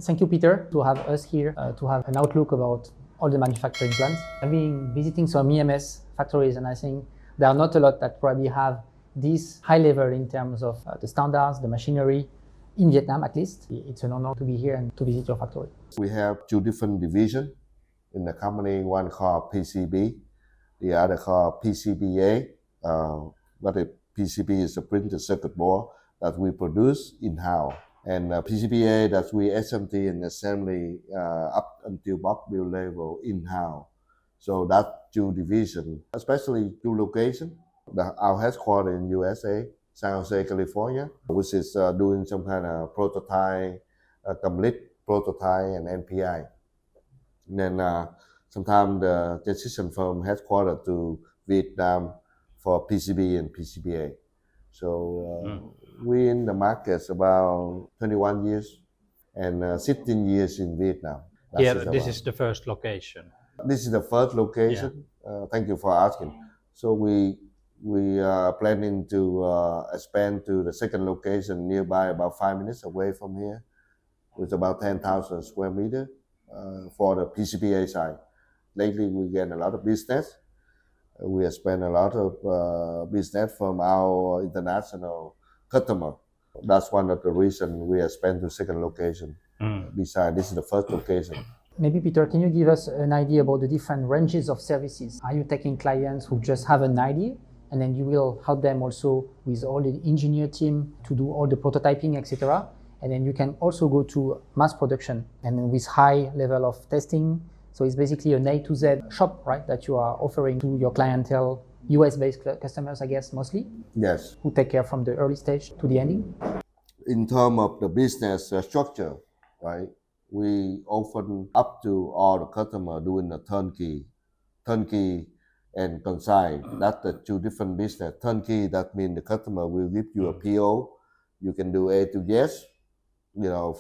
Thank you, Peter, to have us here to have an outlook about all the manufacturing plants. I've been visiting some EMS factories, and I think there are not a lot that probably have this high level in terms of the standards, the machinery, in Vietnam at least. It's an honor to be here and to visit your factory. We have two different divisions in the company, one called PCB, the other called PCBA. What a PCB is a printed circuit board that we produce in-house. And PCBA that we SMT and assembly up until box build level in-house. So that two divisions, especially two locations. Our headquarters in USA, San Jose, California, which is doing some kind of prototype, complete prototype and NPI. And then sometimes the transition from headquarters to Vietnam for PCB and PCBA. So we in the market about 21 years and 16 years in Vietnam. This is the first location. This is the first location. Yeah. Thank you for asking. So we are planning to expand to the second location nearby, about 5 minutes away from here, with about 10,000 square meters for the PCBA side. Lately, we get a lot of business. We have spent a lot of business from our international customer. That's one of the reasons we have spent the second location. Besides, this is the first location. Maybe, Peter, can you give us an idea about the different ranges of services? Are you taking clients who just have an idea, and then you will help them also with all the engineer team to do all the prototyping, etc.? And then you can also go to mass production and then with high level of testing. So it's basically an A to Z shop, right, that you are offering to your clientele, US-based customers, I guess, mostly? Yes. Who take care from the early stage to the ending? In terms of the business structure, right, we often up to all the customer doing the turnkey and consign. That's the two different business. Turnkey, that means the customer will give you a PO. You can do A to Z,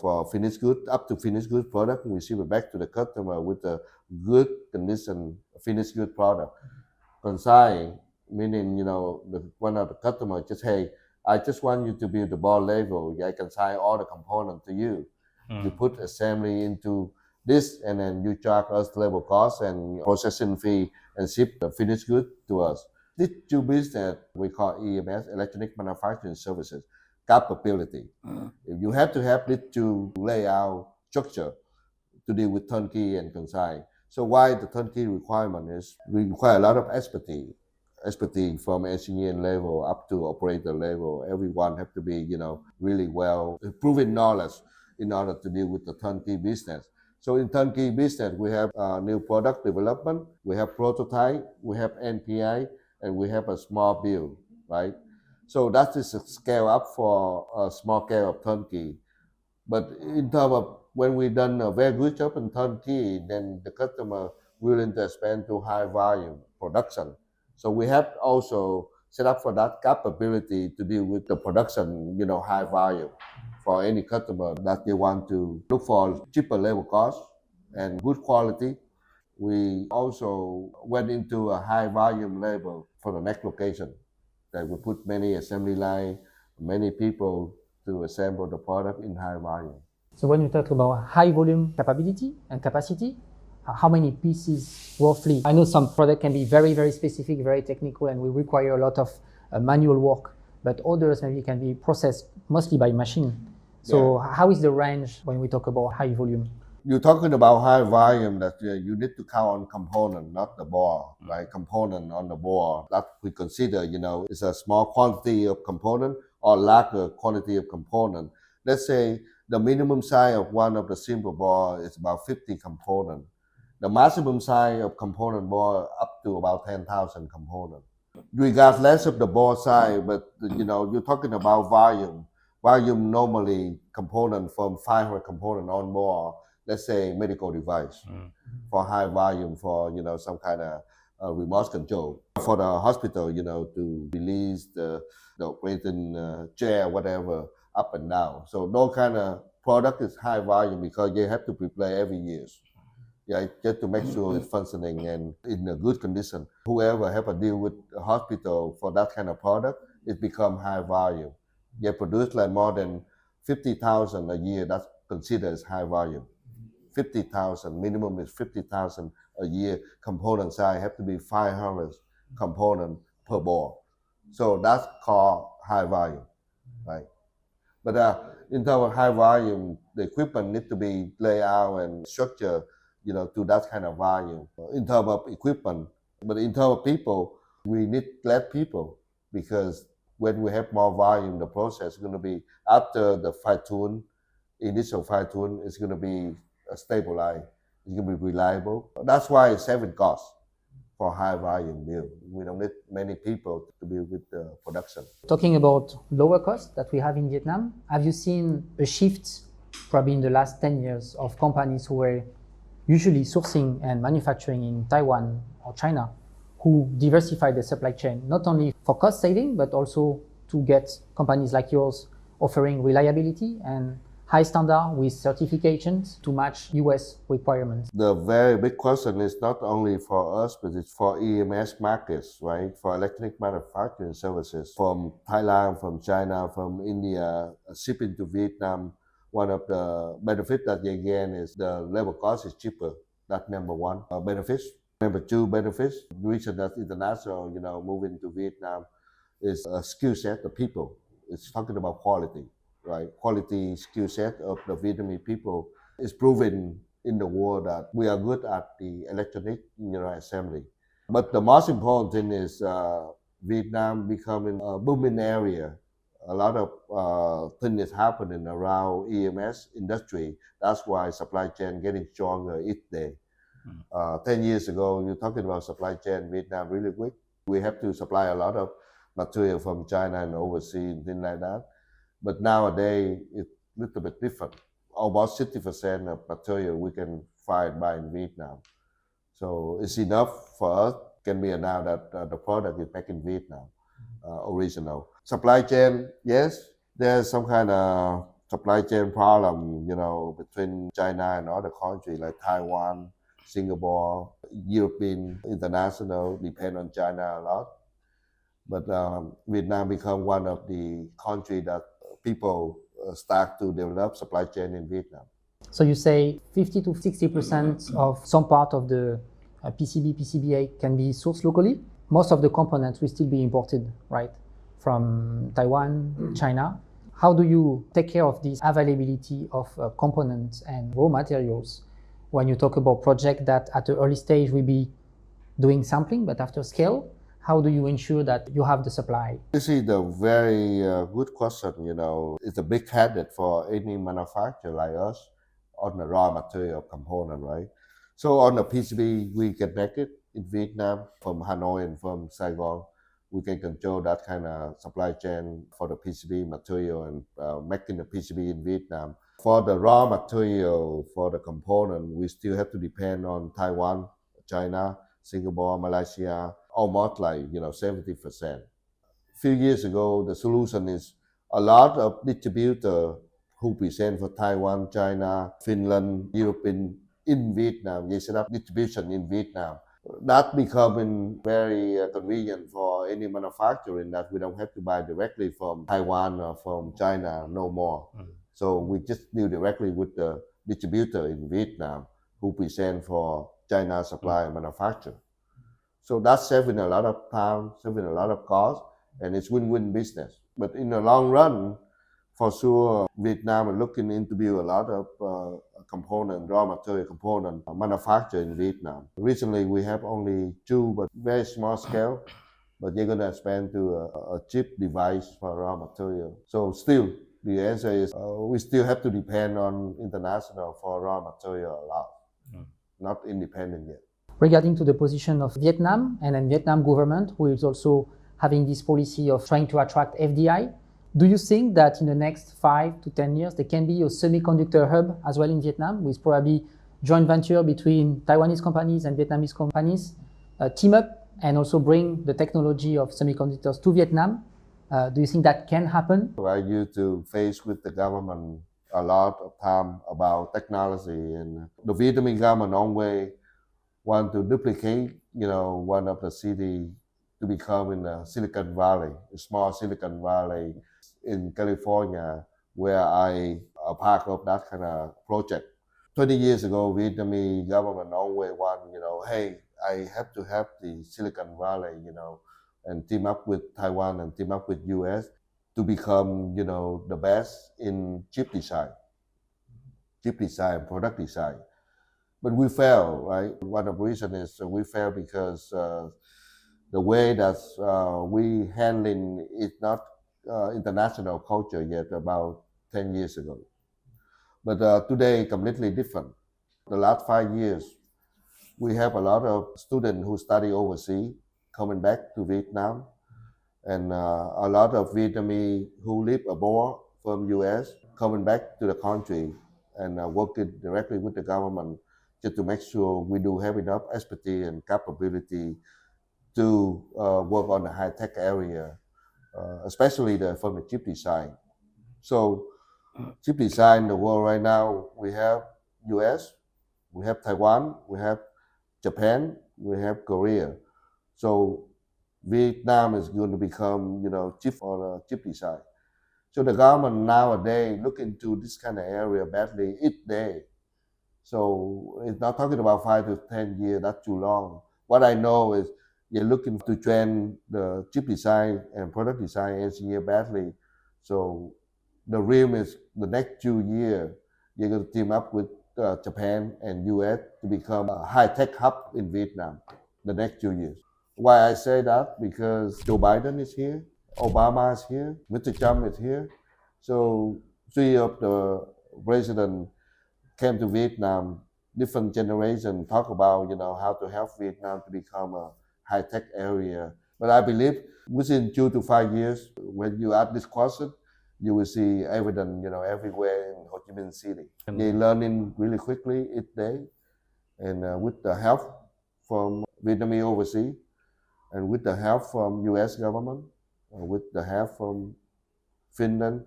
for finished good, up to finished good product, and we ship it back to the customer with a good condition finished good product. Consign, meaning, one of the customer just, hey, I just want you to build the board level. I consign all the components to you. You put assembly into this, and then you charge us level cost and processing fee and ship the finished good to us. This two business we call EMS, Electronic Manufacturing Services, capability. You have to have this two layout structure to deal with turnkey and consign. So why the turnkey requirement is we require a lot of expertise from engineering level up to operator level. Everyone have to be, really well proven knowledge in order to deal with the turnkey business. So in turnkey business, we have new product development, we have prototype, we have NPI, and we have a small build, right? So that is a scale up for a small scale of turnkey. But in terms of when we done a very good job in turnkey, then the customer willing to expand to high volume production. So we have also set up for that capability to deal with the production, high volume for any customer that they want to look for cheaper level cost and good quality. We also went into a high volume level for the next location that we put many assembly line, many people to assemble the product in high volume. So when you talk about high volume capability and capacity, how many pieces roughly? I know some product can be very, very specific, very technical, and will require a lot of manual work, but others maybe can be processed mostly by machine. So how is the range when we talk about high volume? You're talking about high volume that you need to count on component, not the board, right? Component on the board that we consider, is a small quantity of component or larger quantity of component. Let's say the minimum size of one of the simple board is about 50 components. The maximum size of component board up to about 10,000 components. Regardless of the board size, but you're talking about volume. Volume normally component from 500 component on board. Let's say medical device for high volume for some kind of remote control for the hospital to release the operating chair whatever up and down. So those kind of product is high volume because you have to prepare every year. Just to make sure it's functioning and in a good condition. Whoever have a deal with a hospital for that kind of product, it become high volume. They produce like more than 50,000 a year. That's considered as high volume. 50,000, minimum is 50,000 a year. Component size have to be 500 component per board. So that's called high volume, right? But in terms of high volume, the equipment need to be laid out and structured, to that kind of volume. In terms of equipment, but in terms of people, we need less people because when we have more volume, the process is going to be after the initial fine tune is going to be stabilized. It's going to be reliable. That's why it's saving costs for high volume build. We don't need many people to be with the production. Talking about lower costs that we have in Vietnam, have you seen a shift probably in the last 10 years of companies who were usually sourcing and manufacturing in Taiwan or China who diversify the supply chain, not only for cost saving, but also to get companies like yours offering reliability and high standard with certifications to match US requirements? The very big question is not only for us, but it's for EMS markets, right? For electronic manufacturing services from Thailand, from China, from India, shipping to Vietnam. One of the benefits that they gain is the labor cost is cheaper. That's number one benefits. Number two benefits, the reason that international, moving to Vietnam is a skill set of people. It's talking about quality. Right, quality skill set of the Vietnamese people is proven in the world that we are good at the electronic assembly. But the most important thing is Vietnam becoming a booming area. A lot of things is happening around EMS industry. That's why supply chain getting stronger each day. 10 years ago, you're talking about supply chain Vietnam really quick. We have to supply a lot of material from China and overseas and things like that. But nowadays, it's a little bit different. Almost 60% of material we can find by in Vietnam. So it's enough for us. Can be announced that the product is made in Vietnam, original. Supply chain, yes, there's some kind of supply chain problem, between China and other countries like Taiwan, Singapore, European, international, depend on China a lot. But Vietnam become one of the countries that people start to develop supply chain in Vietnam. So you say 50 to 60% of some part of the PCB, PCBA can be sourced locally. Most of the components will still be imported, right, from Taiwan, China. How do you take care of this availability of components and raw materials when you talk about projects that at the early stage will be doing sampling, but after scale? How do you ensure that you have the supply? This is a very good question. It's a big headache for any manufacturer like us on the raw material component, right? So on the PCB, we can make it in Vietnam from Hanoi and from Saigon. We can control that kind of supply chain for the PCB material and making the PCB in Vietnam. For the raw material, for the component, we still have to depend on Taiwan, China, Singapore, Malaysia, almost like 70%. A few years ago, the solution is a lot of distributors who present for Taiwan, China, Finland, European in Vietnam. They set up distribution in Vietnam. That becoming very convenient for any manufacturer in that we don't have to buy directly from Taiwan or from China no more. So we just deal directly with the distributor in Vietnam who present for China supply and manufacture. So that's saving a lot of time, saving a lot of cost, and it's win-win business. But in the long run, for sure, Vietnam is looking into build a lot of raw material component manufactured in Vietnam. Recently, we have only 2, but very small scale, but they're going to expand to a chip device for raw material. So still, the answer is we still have to depend on international for raw material a lot, not independent yet. Regarding to the position of Vietnam and then Vietnam government, who is also having this policy of trying to attract FDI, do you think that in the next 5 to 10 years there can be a semiconductor hub as well in Vietnam with probably joint venture between Taiwanese companies and Vietnamese companies team up and also bring the technology of semiconductors to Vietnam? Do you think that can happen? I used to face with the government a lot of time about technology, and the Vietnamese government always want to duplicate, one of the city to become in the Silicon Valley, a small Silicon Valley in California, where I a part of that kind of project. 20 years ago, Vietnamese government always want, hey, I have to have the Silicon Valley, and team up with Taiwan and team up with US to become, the best in chip design, product design. But we fail, right? One of the reasons is we fail because the way that we handling is not international culture yet about 10 years ago. But today, completely different. The last 5 years, we have a lot of students who study overseas coming back to Vietnam, and a lot of Vietnamese who live abroad from US coming back to the country and working directly with the government just to make sure we do have enough expertise and capability to work on the high-tech area, especially from the chip design. So chip design in the world right now, we have US, we have Taiwan, we have Japan, we have Korea. So Vietnam is going to become, chip design. So the government nowadays look into this kind of area badly each day. So it's not talking about 5 to 10 years, that's too long. What I know is you're looking to train the chip design and product design engineer badly. So the dream is the next 2 years, you're going to team up with Japan and US to become a high-tech hub in Vietnam the next 2 years. Why I say that? Because Joe Biden is here, Obama is here, Mr. Trump is here. So 3 of the presidents came to Vietnam, different generations talk about, how to help Vietnam to become a high-tech area. But I believe within 2 to 5 years, when you ask this question, you will see evidence, everywhere in Ho Chi Minh City. They're learning really quickly each day, and with the help from Vietnamese overseas, and with the help from U.S. government, with the help from Finland,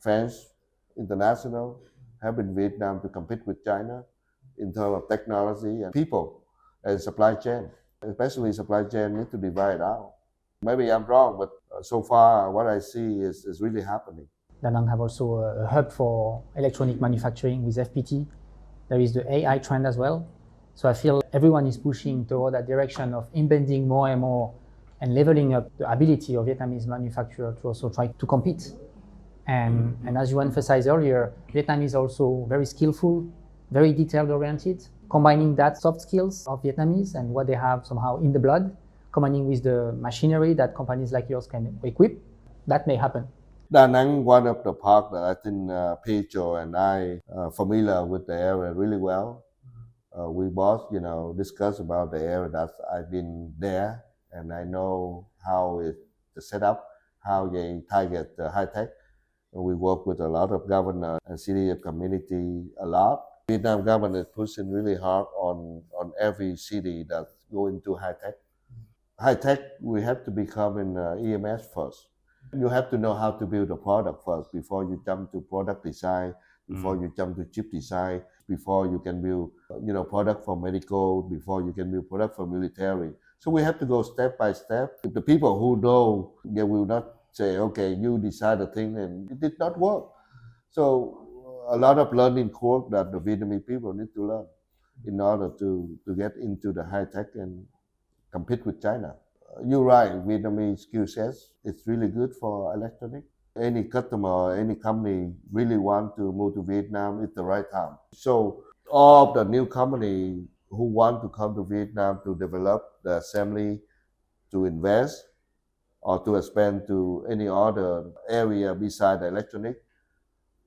France, international, helping Vietnam to compete with China in terms of technology and people and supply chain. Especially supply chain need to divide out. Maybe I'm wrong, but so far what I see is really happening. Da Nang have also a hub for electronic manufacturing with FPT. There is the AI trend as well. So I feel everyone is pushing toward that direction of embedding more and more and leveling up the ability of Vietnamese manufacturers to also try to compete. And as you emphasized earlier, Vietnam is also very skillful, very detail-oriented, combining that soft skills of Vietnamese and what they have somehow in the blood, combining with the machinery that companies like yours can equip. That may happen. Da Nang, one of the park that I think Pedro and I are familiar with the area really well. We both, discuss about the area that I've been there, and I know how it's set up, how they target the high tech. We work with a lot of governors and city and community a lot. Vietnam government is pushing really hard on every city that's going to high tech. High tech, we have to become in EMS first. You have to know how to build a product first before you jump to product design, before you jump to chip design, before you can build, product for medical, before you can build product for military. So we have to go step by step. If the people who know, they will not say, okay, you decide the thing and it did not work. So a lot of learning course that the Vietnamese people need to learn in order to get into the high tech and compete with China. You're right, Vietnamese skill sets, it's really good for electronic. Any customer, any company really want to move to Vietnam, it's the right time. So all of the new company who want to come to Vietnam to develop the assembly, to invest, or to expand to any other area beside the electronic,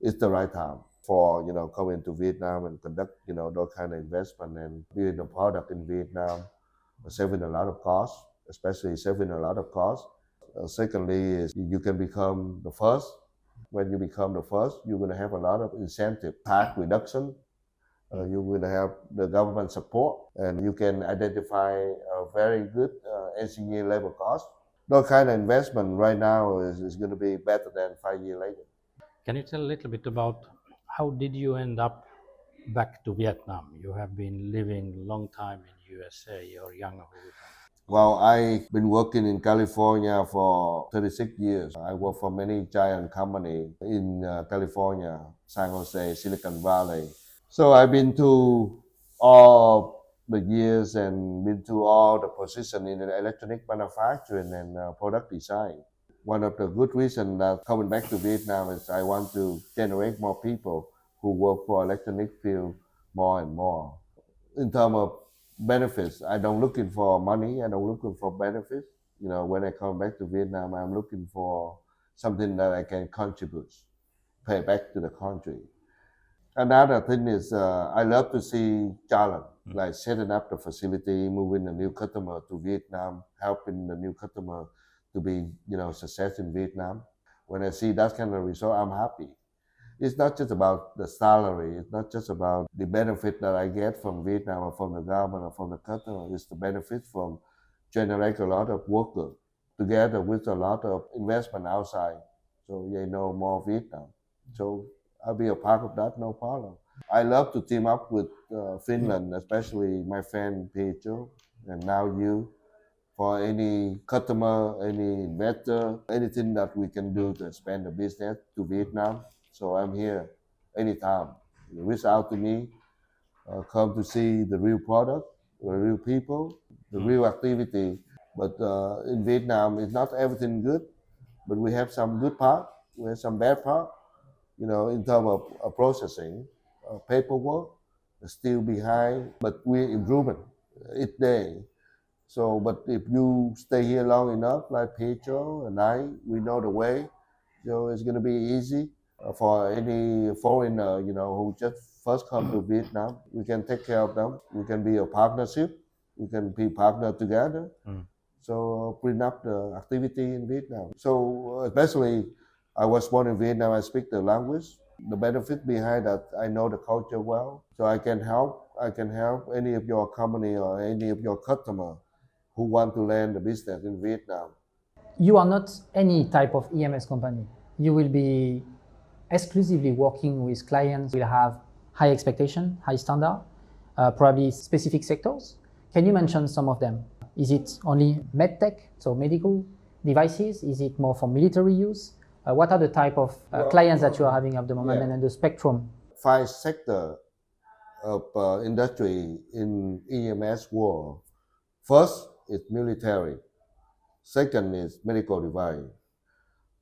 it's the right time for coming to Vietnam and conduct those kind of investment and building a product in Vietnam, saving a lot of costs, especially saving a lot of costs. Secondly, is you can become the first. When you become the first, you're going to have a lot of incentive, tax reduction. You're going to have the government support, and you can identify a very good engineer level cost. That kind of investment right now is going to be better than 5 years later. Can you tell a little bit about how did you end up back to Vietnam? You have been living a long time in USA or younger. Well, I've been working in California for 36 years. I work for many giant companies in California, San Jose, Silicon Valley. So I've been to all the years and been to all the positions in the electronic manufacturing and product design. One of the good reasons that coming back to Vietnam is I want to generate more people who work for electronic field more and more. In terms of benefits, I don't looking for money. I don't looking for benefits. You know, when I come back to Vietnam, I'm looking for something that I can contribute, pay back to the country. Another thing is I love to see challenge, like setting up the facility, moving a new customer to Vietnam, helping the new customer to be, success in Vietnam. When I see that kind of result, I'm happy. It's not just about the salary. It's not just about the benefit that I get from Vietnam or from the government or from the customer. It's the benefit from generate a lot of workers together with a lot of investment outside. So they know more Vietnam. So I'll be a part of that, no problem. I love to team up with Finland, especially my friend Pedro and now you, for any customer, any investor, anything that we can do to expand the business to Vietnam. So I'm here anytime. Reach out to me, come to see the real product, the real people, the real activity. But in Vietnam, it's not everything good, but we have some good part, we have some bad part. In terms of processing, paperwork, still behind, but we're improving each day. So, but if you stay here long enough, like Pedro and I, we know the way. It's going to be easy for any foreigner, who just first come to Vietnam. We can take care of them. We can be a partnership. We can be partner together. So bring up the activity in Vietnam. So especially, I was born in Vietnam. I speak the language. The benefit behind that, I know the culture well, so I can help. I can help any of your company or any of your customer who want to land the business in Vietnam. You are not any type of EMS company. You will be exclusively working with clients who will have high expectation, high standard, probably specific sectors. Can you mention some of them? Is it only medtech, so medical devices? Is it more for military use? What are the type of clients that you are having at the moment, and then the spectrum? 5 sector of industry in EMS world. First is military. Second is medical device.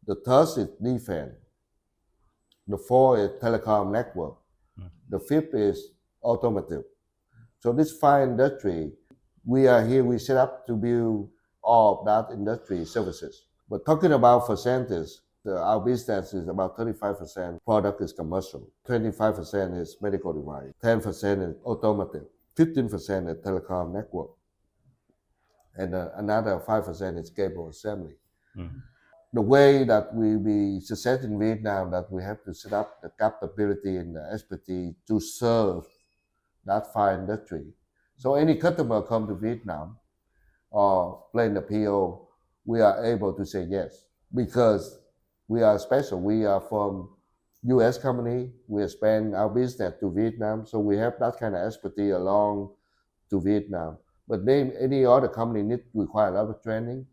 The third is defense. The fourth is telecom network. The fifth is automotive. So this 5 industry, we are here, we set up to build all of that industry services. But talking about percentage, our business is about 35% product is commercial, 25% is medical device, 10% is automotive, 15% is telecom network, and another 5% is cable assembly. The way that we be success in Vietnam, that we have to set up the capability and the expertise to serve that 5 industry. So any customer come to Vietnam or plan the PO, we are able to say yes because we are special. We are from U.S. company. We expand our business to Vietnam, so we have that kind of expertise along to Vietnam. But any other company need require a lot of training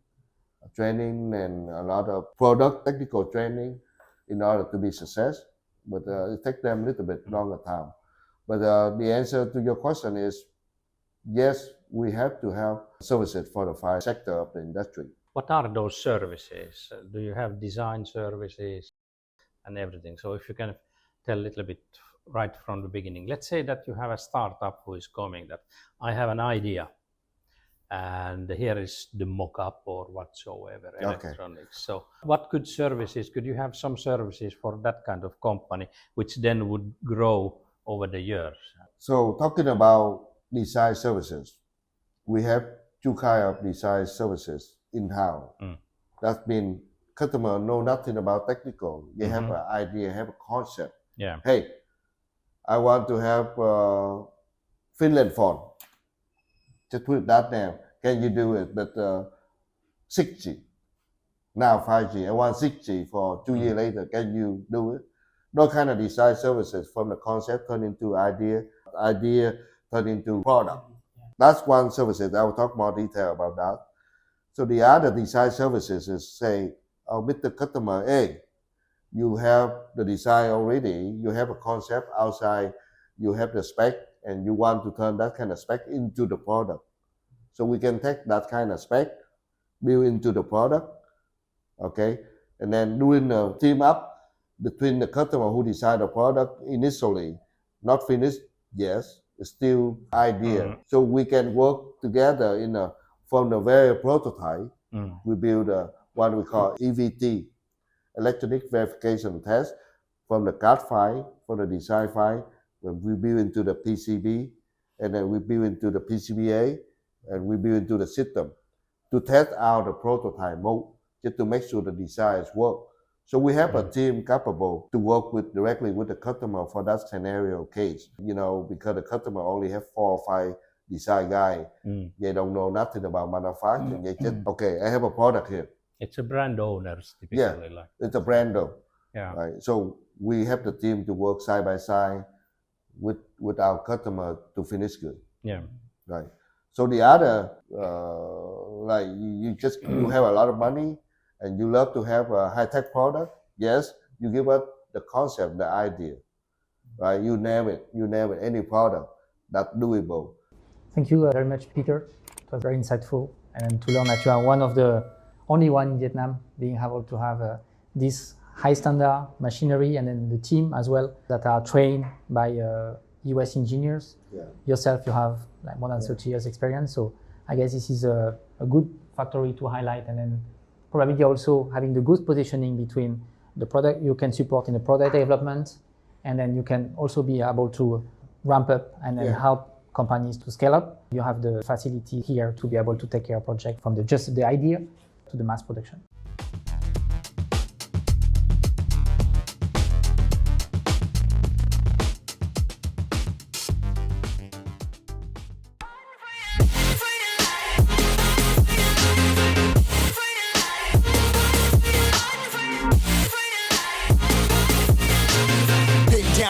and a lot of product technical training in order to be success. But it takes them a little bit longer time. But the answer to your question is yes, we have to have services for the 5 sector of the industry. What are those services? Do you have design services and everything? So if you can tell a little bit right from the beginning. Let's say that you have a startup who is coming, that I have an idea and here is the mock-up or whatsoever, electronics. So what good services, could you have some services for that kind of company, which then would grow over the years? So talking about design services, we have 2 kinds of design services in-house. That means customer know nothing about technical. They have an idea, have a concept. Yeah. Hey, I want to have Finland phone. Just put it that name. Can you do it? But 6G. Now 5G. I want 6G for 2 years later. Can you do it? Those kind of design services from the concept turn into idea turn into product. That's one services. I will talk more detail about that. So the other design services is say, oh, with the customer, hey, you have the design already, you have a concept outside, you have the spec, and you want to turn that kind of spec into the product. So we can take that kind of spec, build into the product, okay, and then doing a team up between the customer who design the product initially, not finished, yes, it's still idea. So we can work together from the very prototype. We build what we call EVT, electronic verification test, from the CAD file, from the design file, when we build into the PCB, and then we build into the PCBA, and we build into the system to test out the prototype mode, just to make sure the designs work. So we have a team capable to work directly with the customer for that scenario case. Because the customer only have 4 or 5 design guys, they don't know nothing about manufacturing. They just, okay, I have a product here. It's a brand owners typically. Yeah, it's a brand though. Yeah. Right. So we have the team to work side by side with our customer to finish good. Yeah. Right. So the other, like you have a lot of money and you love to have a high-tech product. Yes, you give us the concept, the idea, right? You name it, any product that's doable. Thank you very much, Peter. It was very insightful, and to learn that you are one of the only one in Vietnam being able to have this high standard machinery, and then the team as well that are trained by US engineers. Yeah. Yourself, you have like more than 30 years experience, so I guess this is a good factory to highlight, and then probably also having the good positioning between the product you can support in the product development, and then you can also be able to ramp up and then help companies to scale up. You have the facility here to be able to take care of project from just the idea to the mass production.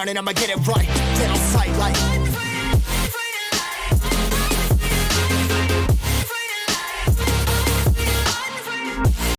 And I'ma get it right, get on sight like